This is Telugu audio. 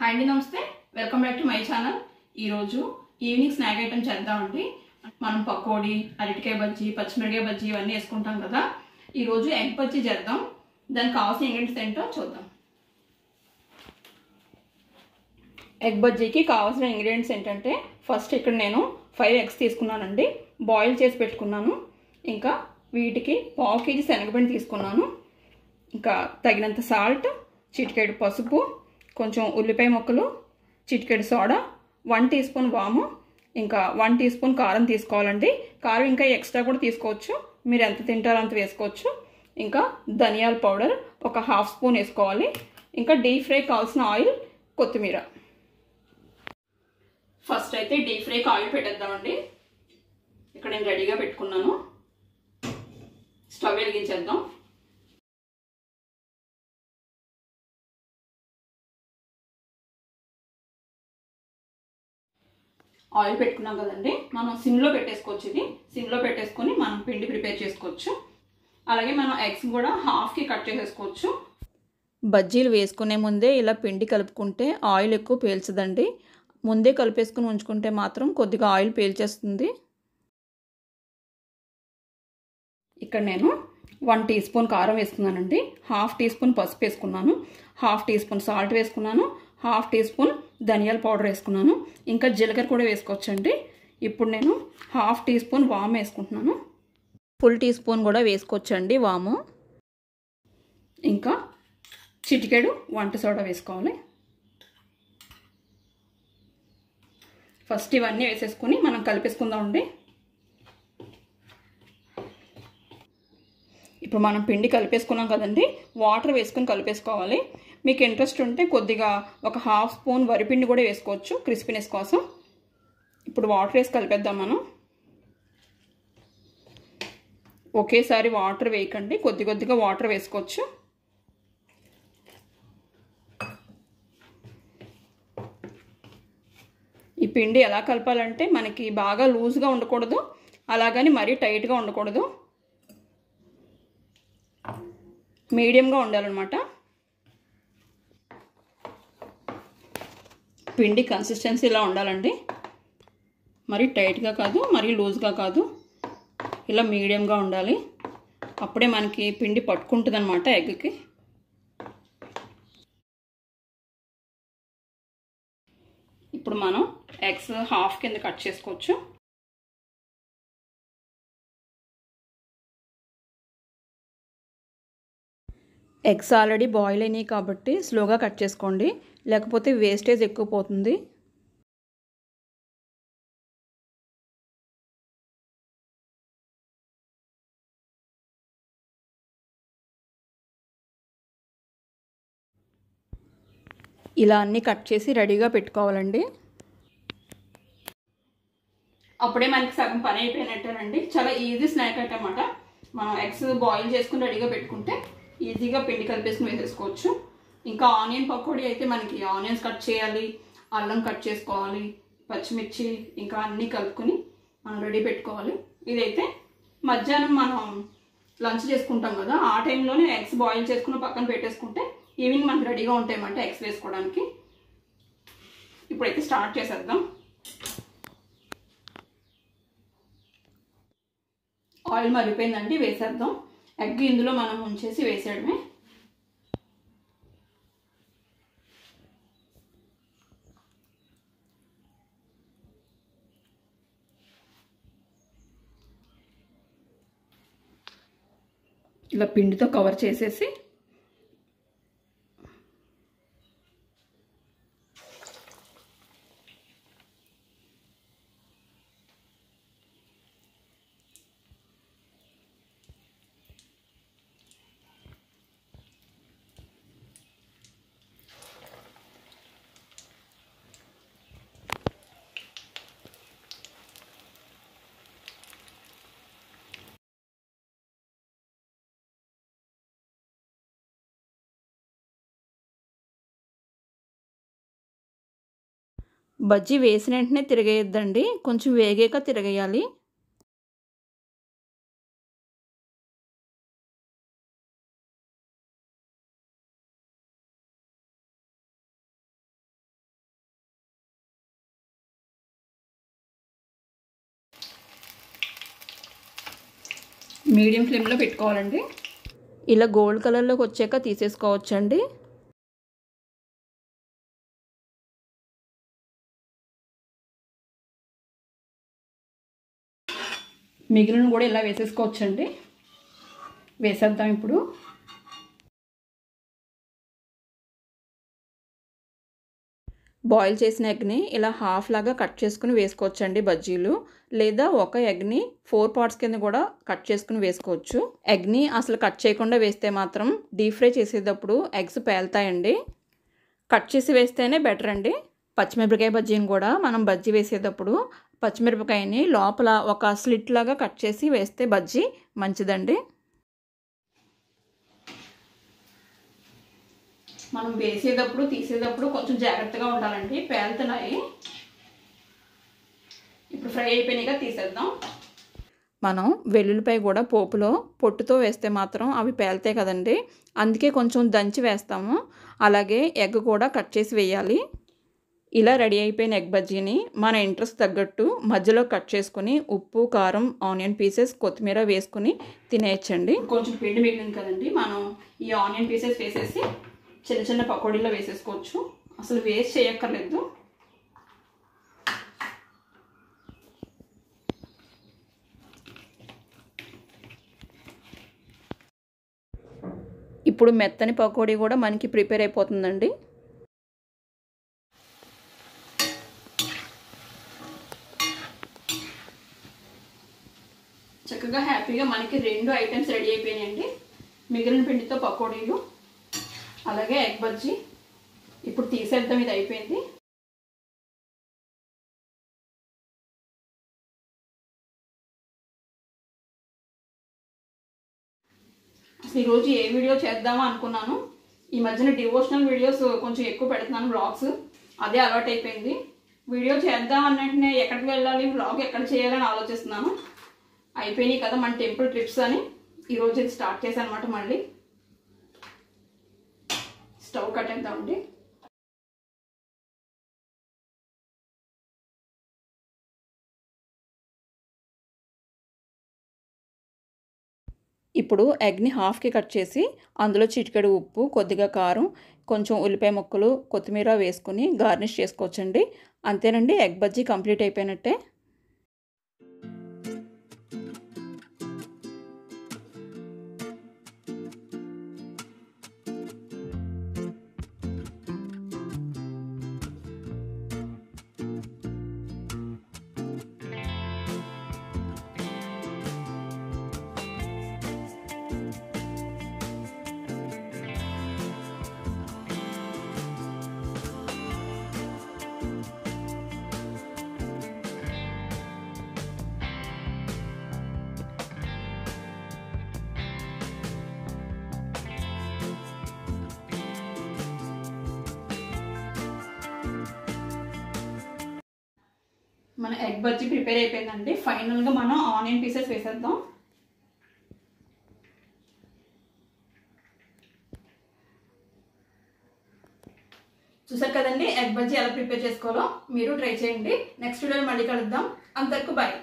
హాయ్ అండి, నమస్తే. Welcome back to my channel. ఈరోజు ఈవినింగ్ స్నాక్ ఐటమ్ చేద్దామండి. మనం పకోడీ, అరటికాయ బజ్జీ, పచ్చిమిరకాయ బజ్జీ ఇవన్నీ వేసుకుంటాం కదా. ఈరోజు ఎగ్ బజ్జీ చేద్దాం. దానికి కావాల్సిన ఇంగ్రీడియంట్స్ ఏంటో చూద్దాం. ఎగ్ బజ్జీకి కావాల్సిన ఇంగ్రీడియంట్స్ ఏంటంటే, ఫస్ట్ ఇక్కడ నేను 5 eggs తీసుకున్నానండి. బాయిల్ చేసి పెట్టుకున్నాను. ఇంకా వీటికి 1/2 kg శనగపిండి తీసుకున్నాను. ఇంకా తగినంత సాల్ట్, చిటికెడు పసుపు, కొంచెం ఉల్లిపాయ ముక్కలు, చిటికెడు సోడా, 1 టీ స్పూన్ వాము, ఇంకా 1 టీ స్పూన్ కారం తీసుకోవాలండి. కారం ఇంకా ఎక్స్ట్రా కూడా తీసుకోవచ్చు, మీరు ఎంత తింటారో అంత వేసుకోవచ్చు. ఇంకా ధనియాల పౌడర్ ఒక 1/2 స్పూన్ వేసుకోవాలి. ఇంకా డీప్ ఫ్రై కావాల్సిన ఆయిల్, కొత్తిమీర. ఫస్ట్ అయితే డీప్ ఫ్రైకి ఆయిల్ పెట్టేద్దామండి. ఇక్కడ నేను రెడీగా పెట్టుకున్నాను. స్టవ్ వెలిగించేద్దాం. ఆయిల్ పెట్టుకున్నాం కదండి, మనం సిమ్లో పెట్టేసుకోవచ్చు. ఇది సిమ్లో పెట్టేసుకొని మనం పిండి ప్రిపేర్ చేసుకోవచ్చు. అలాగే మనం ఎగ్స్ కూడా హాఫ్కి కట్ చేసేసుకోవచ్చు. బజ్జీలు వేసుకునే ముందే ఇలా పిండి కలుపుకుంటే ఆయిల్ ఎక్కువ పీల్చదండి. ముందే కలిపేసుకుని ఉంచుకుంటే మాత్రం కొద్దిగా ఆయిల్ పీల్చేస్తుంది. ఇక్కడ నేను 1 టీ స్పూన్ కారం వేసుకున్నానండి, 1/2 టీ స్పూన్ పసుపు వేసుకున్నాను, 1/2 టీ స్పూన్ సాల్ట్ వేసుకున్నాను, 1/2 టీ స్పూన్ ధనియాల పౌడర్ వేసుకున్నాను. ఇంకా జీలకర్ర కూడా వేసుకోవచ్చండి. ఇప్పుడు నేను 1/2 టీ స్పూన్ వాము వేసుకుంటున్నాను. ఫుల్ టీ స్పూన్ కూడా వేసుకోవచ్చండి వాము. ఇంకా చిటికెడు వంట సోడా వేసుకోవాలి. ఫస్ట్ ఇవన్నీ వేసేసుకుని మనం కలిపేసుకుందామండి. ఇప్పుడు మనం పిండి కలిపేసుకున్నాం కదండి, వాటర్ వేసుకుని కలిపేసుకోవాలి. మీకు ఇంట్రెస్ట్ ఉంటే కొద్దిగా ఒక 1/2 స్పూన్ వరిపిండి కూడా వేసుకోవచ్చు క్రిస్పీనెస్ కోసం. ఇప్పుడు వాటర్ వేసి కలిపేద్దాం మనం. ఒకేసారి వాటర్ వేయకండి, కొద్ది కొద్దిగా వాటర్ వేసుకోవచ్చు. ఈ పిండి ఎలా కలపాలంటే మనకి బాగా లూజ్గా ఉండకూడదు, అలాగని మరీ టైట్గా ఉండకూడదు, మీడియంగా ఉండాలన్నమాట. పిండి కన్సిస్టెన్సీ ఇలా ఉండాలండి, మరీ టైట్గా కాదు, మరీ లూజ్గా కాదు, ఇలా మీడియంగా ఉండాలి. అప్పుడే మనకి పిండి పట్టుకుంటుంది అన్నమాట ఎగ్కి. ఇప్పుడు మనం ఎగ్స్ హాఫ్ కింద కట్ చేసుకోవచ్చు. ఎగ్స్ ఆల్రెడీ బాయిల్ అయినాయి కాబట్టి స్లోగా కట్ చేసుకోండి, లేకపోతే వేస్టేజ్ ఎక్కువ పోతుంది. ఇలా అన్నీ కట్ చేసి రెడీగా పెట్టుకోవాలండి. అప్పుడే మనకి సగం పని అయిపోయినట్టేనండి. చాలా ఈజీ స్నాక్ ఐటమ్ అన్నమాట. మనం ఎగ్స్ బాయిల్ చేసుకుని రెడీగా పెట్టుకుంటే ఈజీగా పిండి కలిపేసుకుని వేసేసుకోవచ్చు. ఇంకా ఆనియన్ పకోడీ అయితే మనకి ఆనియన్స్ కట్ చేయాలి, అల్లం కట్ చేసుకోవాలి, పచ్చిమిర్చి ఇంకా అన్నీ కలుపుకొని మనం రెడీ పెట్టుకోవాలి. ఇదైతే మధ్యాహ్నం మనం లంచ్ చేసుకుంటాం కదా, ఆ టైంలోనే ఎగ్స్ బాయిల్ చేసుకుని పక్కన పెట్టేసుకుంటే ఈవినింగ్ మనకు రెడీగా ఉంటాయన్నమాట ఎగ్స్ వేసుకోవడానికి. ఇప్పుడైతే స్టార్ట్ చేసేద్దాం. ఆయిల్ మరిగిపోయిందండి, వేసేద్దాం. ఎగ్ ఇందులో మనం ఉంచేసి వేసేయడమే. ఇలా పిండితో కవర్ చేసేసి బజ్జీ వేసిన వెంటనే తిరగేయద్దండి, కొంచెం వేగాక తిరగేయాలి. మీడియం ఫ్లేమ్లో పెట్టుకోవాలండి. ఇలా గోల్డ్ కలర్లోకి వచ్చాక తీసేసుకోవచ్చండి. మిగిలిన కూడా ఇలా వేసేసుకోవచ్చండి. వేసేద్దాం ఇప్పుడు. బాయిల్ చేసిన ఎగ్ని ఇలా హాఫ్ లాగా కట్ చేసుకుని వేసుకోవచ్చండి బజ్జీలు, లేదా ఒక ఎగ్ని 4 పార్ట్స్ కింద కూడా కట్ చేసుకుని వేసుకోవచ్చు. ఎగ్ని అసలు కట్ చేయకుండా వేస్తే మాత్రం డీప్ ఫ్రై చేసేటప్పుడు ఎగ్స్ పేలుతాయండి. కట్ చేసి వేస్తేనే బెటర్ అండి. పచ్చిమిరపకాయ బజ్జీని కూడా మనం బజ్జీ వేసేటప్పుడు పచ్చిమిరపకాయని లోపల ఒక స్లిట్ లాగా కట్ చేసి వేస్తే బజ్జీ మంచిదండి. మనం వేసేటప్పుడు తీసేటప్పుడు కొంచెం జాగ్రత్తగా ఉండాలండి, పేలుతున్నాయి. ఇప్పుడు ఫ్రై అయిపోయినాయిగా తీసేద్దాం. మనం వెల్లుల్లిపాయ కూడా పోపులో పొట్టుతో వేస్తే మాత్రం అవి పేలుతాయి కదండి, అందుకే కొంచెం దంచి వేస్తాము. అలాగే ఎగ్ కూడా కట్ చేసి వేయాలి. ఇలా రెడీ అయిపోయిన ఎగ్ బజ్జీని మన ఇంట్రెస్ట్ తగ్గట్టు మధ్యలో కట్ చేసుకుని ఉప్పు, కారం, ఆనియన్ పీసెస్, కొత్తిమీర వేసుకుని తినేయచ్చండి. కొంచెం పిండి మిగిలింది కదండి, మనం ఈ ఆనియన్ పీసెస్ వేసేసి చిన్న చిన్న పకోడీలో వేసేసుకోవచ్చు. అసలు వేస్ట్ చేయక్కర్లేదు. ఇప్పుడు మెత్తని పకోడీ కూడా మనకి ప్రిపేర్ అయిపోతుందండి. చక్కగా హ్యాపీగా మనకి 2 ఐటమ్స్ రెడీ అయిపోయినాయండి. మిగిలిన పిండితో పకోడీలు, అలాగే ఎగ్ బజ్జీ. ఇప్పుడు తీసేద్దాం, ఇది అయిపోయింది. అసలు ఈరోజు ఏ వీడియో చేద్దామా అనుకున్నాను. ఈ మధ్యన డివోషనల్ వీడియోస్ కొంచెం ఎక్కువ పెడుతున్నాను, వ్లాగ్స్. అదే అలవాటు అయిపోయింది. వీడియో చేద్దాం అన్నట్టునే ఎక్కడికి వెళ్ళాలి, వ్లాగ్ ఎక్కడ చేయాలని ఆలోచిస్తున్నాను. అయిపోయినాయి కదా మన టెంపుల్ ట్రిప్స్ అని ఈరోజు ఇది స్టార్ట్ చేశాను అనమాట. మళ్ళీ స్టవ్ కట్టేద్దామండి. ఇప్పుడు ఎగ్ని హాఫ్కి కట్ చేసి అందులో చిటికెడు ఉప్పు, కొద్దిగా కారం, కొంచెం ఉల్లిపాయ ముక్కలు, కొత్తిమీర వేసుకుని గార్నిష్ చేసుకోవచ్చండి. అంతేనండి, ఎగ్ బజ్జీ కంప్లీట్ అయిపోయినట్టే. మన ఎగ్ బజ్జీ ప్రిపేర్ అయిపోయిందండి. ఫైనల్గా మనం ఆనియన్ పీసెస్ వేసేద్దాం. చూసారు కదండి ఎగ్ బజ్జీ ఎలా ప్రిపేర్ చేసుకోవాలో. మీరు ట్రై చేయండి. నెక్స్ట్ వీడియోలో మళ్ళీ కలుద్దాం. అంతవరకు బాయ్.